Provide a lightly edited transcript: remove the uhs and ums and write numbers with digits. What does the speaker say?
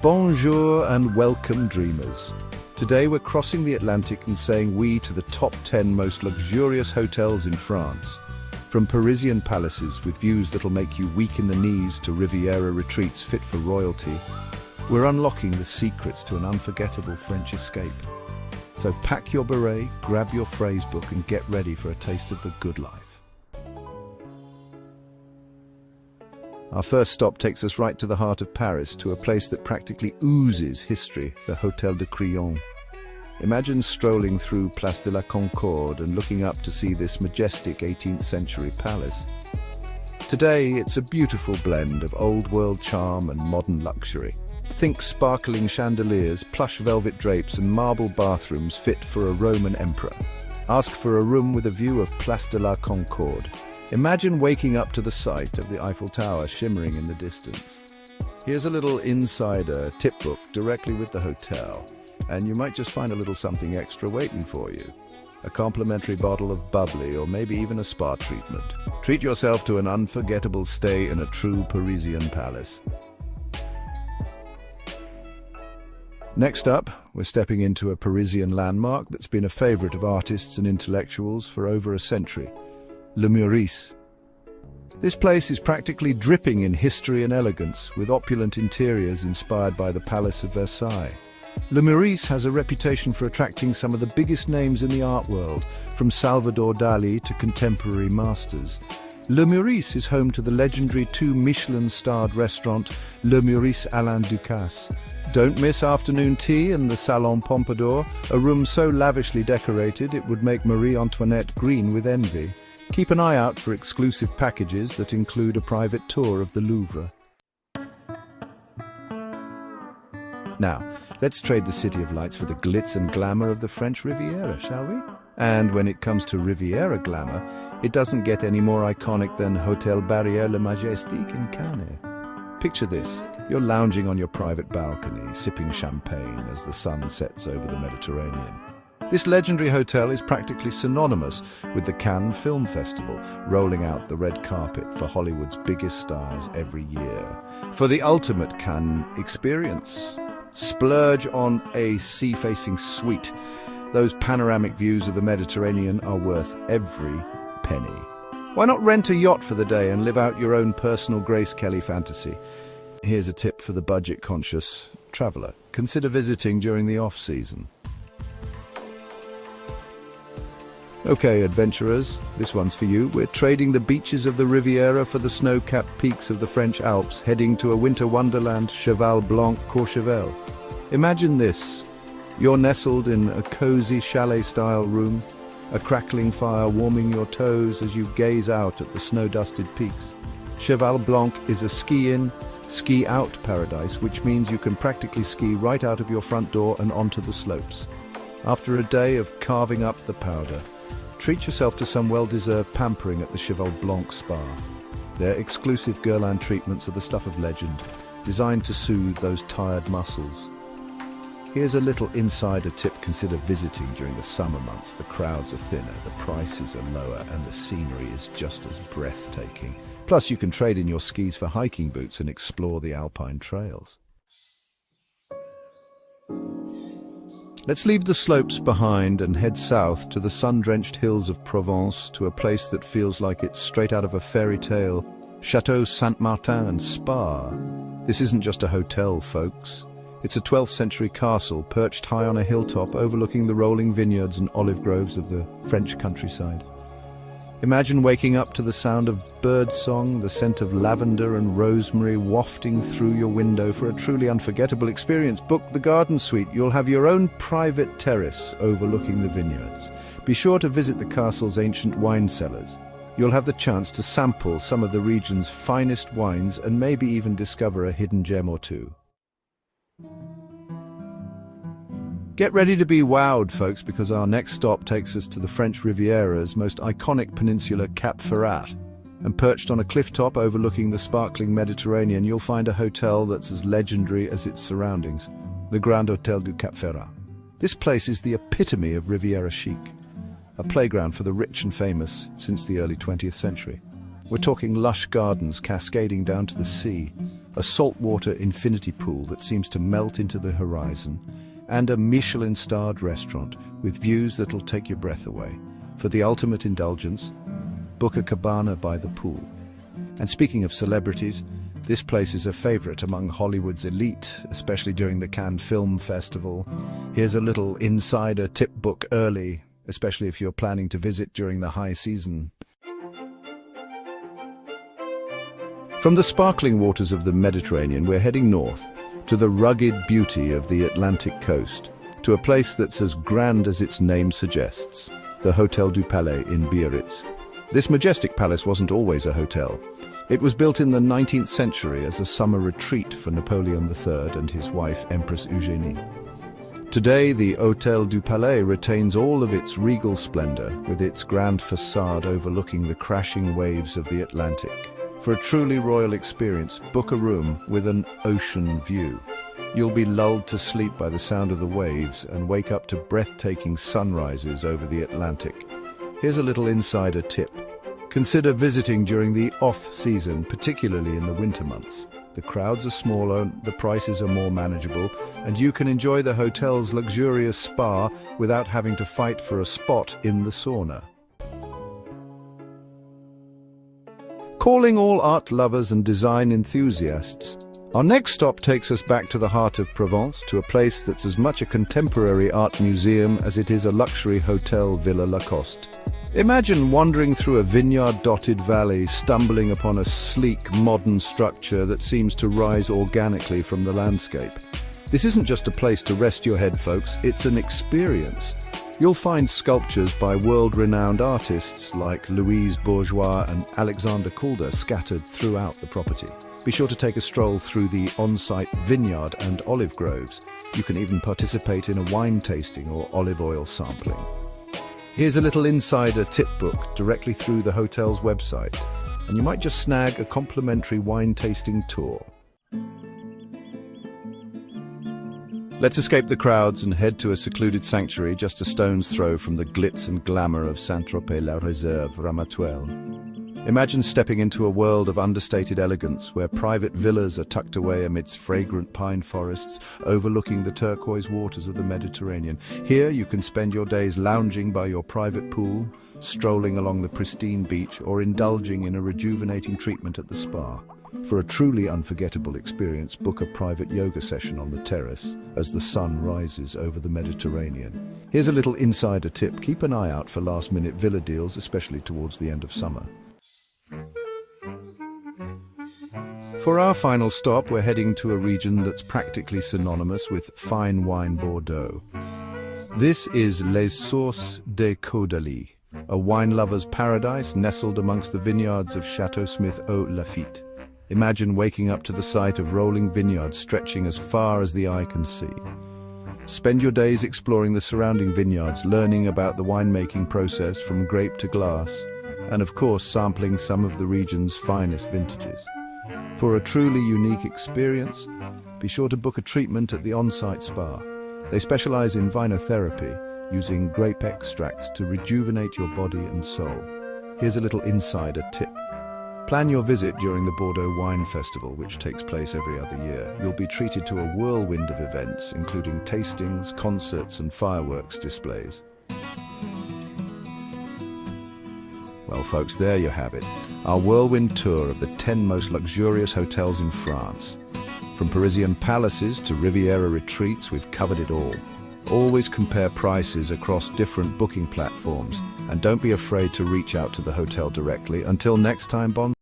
Bonjour and welcome, dreamers. Today we're crossing the Atlantic and saying oui to the top 10 most luxurious hotels in France. From Parisian palaces with views that'll make you weak in the knees to Riviera retreats fit for royalty, we're unlocking the secrets to an unforgettable French escape. So pack your beret, grab your phrase book and get ready for a taste of the good life. Our first stop takes us right to the heart of Paris, to a place that practically oozes history, the Hôtel de Crillon. Imagine strolling through Place de la Concorde and looking up to see this majestic 18th century palace. Today, it's a beautiful blend of old-world charm and modern luxury. Think sparkling chandeliers, plush velvet drapes and marble bathrooms fit for a Roman emperor. Ask for a room with a view of Place de la Concorde. Imagine waking up to the sight of the Eiffel Tower shimmering in the distance. Here's a little insider tip book directly with the hotel, and you might just find a little something extra waiting for you. A complimentary bottle of bubbly or maybe even a spa treatment. Treat yourself to an unforgettable stay in a true Parisian palace. Next up, we're stepping into a Parisian landmark that's been a favorite of artists and intellectuals for over a century. Le Meurice. This place is practically dripping in history and elegance, with opulent interiors inspired by the Palace of Versailles. Le Meurice has a reputation for attracting some of the biggest names in the art world, from Salvador Dali to contemporary masters. Le Meurice is home to the legendary 2 Michelin-starred restaurant Le Meurice Alain Ducasse. Don't miss afternoon tea in the Salon Pompadour, a room so lavishly decorated it would make Marie Antoinette green with envy. Keep an eye out for exclusive packages that include a private tour of the Louvre. Now, let's trade the City of Lights for the glitz and glamour of the French Riviera, shall we? And when it comes to Riviera glamour, it doesn't get any more iconic than Hôtel Barrière Le Majestic in Cannes. Picture this. You're lounging on your private balcony, sipping champagne as the sun sets over the Mediterranean. This legendary hotel is practically synonymous with the Cannes Film Festival, rolling out the red carpet for Hollywood's biggest stars every year. For the ultimate Cannes experience, splurge on a sea-facing suite. Those panoramic views of the Mediterranean are worth every penny. Why not rent a yacht for the day and live out your own personal Grace Kelly fantasy? Here's a tip for the budget-conscious traveller. Consider visiting during the off-season. Okay, adventurers, this one's for you. We're trading the beaches of the Riviera for the snow-capped peaks of the French Alps, heading to a winter wonderland, Cheval Blanc Courchevel. Imagine this. You're nestled in a cozy chalet-style room, a crackling fire warming your toes as you gaze out at the snow-dusted peaks. Cheval Blanc is a ski-in, ski-out paradise, which means you can practically ski right out of your front door and onto the slopes. After a day of carving up the powder, treat yourself to some well-deserved pampering at the Cheval Blanc Spa. Their exclusive Guerlain treatments are the stuff of legend, designed to soothe those tired muscles. Here's a little insider tip: consider visiting during the summer months. The crowds are thinner, the prices are lower, and the scenery is just as breathtaking. Plus, you can trade in your skis for hiking boots and explore the alpine trails. Let's leave the slopes behind and head south to the sun-drenched hills of Provence, to a place that feels like it's straight out of a fairy tale, Château Saint-Martin and Spa. This isn't just a hotel, folks. It's a 12th century castle perched high on a hilltop overlooking the rolling vineyards and olive groves of the French countryside. Imagine waking up to the sound of birdsong, the scent of lavender and rosemary wafting through your window. For a truly unforgettable experience, book the garden suite. You'll have your own private terrace overlooking the vineyards. Be sure to visit the castle's ancient wine cellars. You'll have the chance to sample some of the region's finest wines and maybe even discover a hidden gem or two. Get ready to be wowed, folks, because our next stop takes us to the French Riviera's most iconic peninsula, Cap Ferrat. And perched on a cliff top overlooking the sparkling Mediterranean, you'll find a hotel that's as legendary as its surroundings, the Grand Hôtel du Cap Ferrat. This place is the epitome of Riviera chic, a playground for the rich and famous since the early 20th century. We're talking lush gardens cascading down to the sea, a saltwater infinity pool that seems to melt into the horizon, and a Michelin-starred restaurant with views that'll take your breath away. For the ultimate indulgence, book a cabana by the pool. And speaking of celebrities, this place is a favorite among Hollywood's elite, especially during the Cannes Film Festival. Here's a little insider tip: book early, especially if you're planning to visit during the high season. From the sparkling waters of the Mediterranean, we're heading north to the rugged beauty of the Atlantic coast, to a place that's as grand as its name suggests, the Hôtel du Palais in Biarritz. This majestic palace wasn't always a hotel. It was built in the 19th century as a summer retreat for Napoleon III and his wife, Empress Eugénie. Today, the Hôtel du Palais retains all of its regal splendor, with its grand facade overlooking the crashing waves of the Atlantic. For a truly royal experience, book a room with an ocean view. You'll be lulled to sleep by the sound of the waves and wake up to breathtaking sunrises over the Atlantic. Here's a little insider tip. Consider visiting during the off-season, particularly in the winter months. The crowds are smaller, the prices are more manageable, and you can enjoy the hotel's luxurious spa without having to fight for a spot in the sauna. Calling all art lovers and design enthusiasts, our next stop takes us back to the heart of Provence, to a place that's as much a contemporary art museum as it is a luxury hotel Villa Lacoste. Imagine wandering through a vineyard-dotted valley, stumbling upon a sleek, modern structure that seems to rise organically from the landscape. This isn't just a place to rest your head, folks, it's an experience. You'll find sculptures by world-renowned artists like Louise Bourgeois and Alexander Calder scattered throughout the property. Be sure to take a stroll through the on-site vineyard and olive groves. You can even participate in a wine tasting or olive oil sampling. Here's a little insider tip: book directly through the hotel's website, and you might just snag a complimentary wine tasting tour. Let's escape the crowds and head to a secluded sanctuary just a stone's throw from the glitz and glamour of Saint-Tropez-La Réserve Ramatuelle. Imagine stepping into a world of understated elegance, where private villas are tucked away amidst fragrant pine forests, overlooking the turquoise waters of the Mediterranean. Here you can spend your days lounging by your private pool, strolling along the pristine beach, or indulging in a rejuvenating treatment at the spa. For a truly unforgettable experience, book a private yoga session on the terrace as the sun rises over the Mediterranean. Here's a little insider tip: keep an eye out for last-minute villa deals, especially towards the end of summer. For our final stop, we're heading to a region that's practically synonymous with fine wine Bordeaux. This is Les Sources de Caudalie, a wine lover's paradise nestled amongst the vineyards of Chateau Smith au Lafitte. Imagine waking up to the sight of rolling vineyards stretching as far as the eye can see. Spend your days exploring the surrounding vineyards, learning about the winemaking process from grape to glass, and of course sampling some of the region's finest vintages. For a truly unique experience, be sure to book a treatment at the on-site spa. They specialize in vinotherapy, using grape extracts to rejuvenate your body and soul. Here's a little insider tip. Plan your visit during the Bordeaux Wine Festival, which takes place every other year. You'll be treated to a whirlwind of events, including tastings, concerts, and fireworks displays. Well, folks, there you have it. Our whirlwind tour of the 10 most luxurious hotels in France. From Parisian palaces to Riviera retreats, we've covered it all. Always compare prices across different booking platforms, and don't be afraid to reach out to the hotel directly. Until next time, bon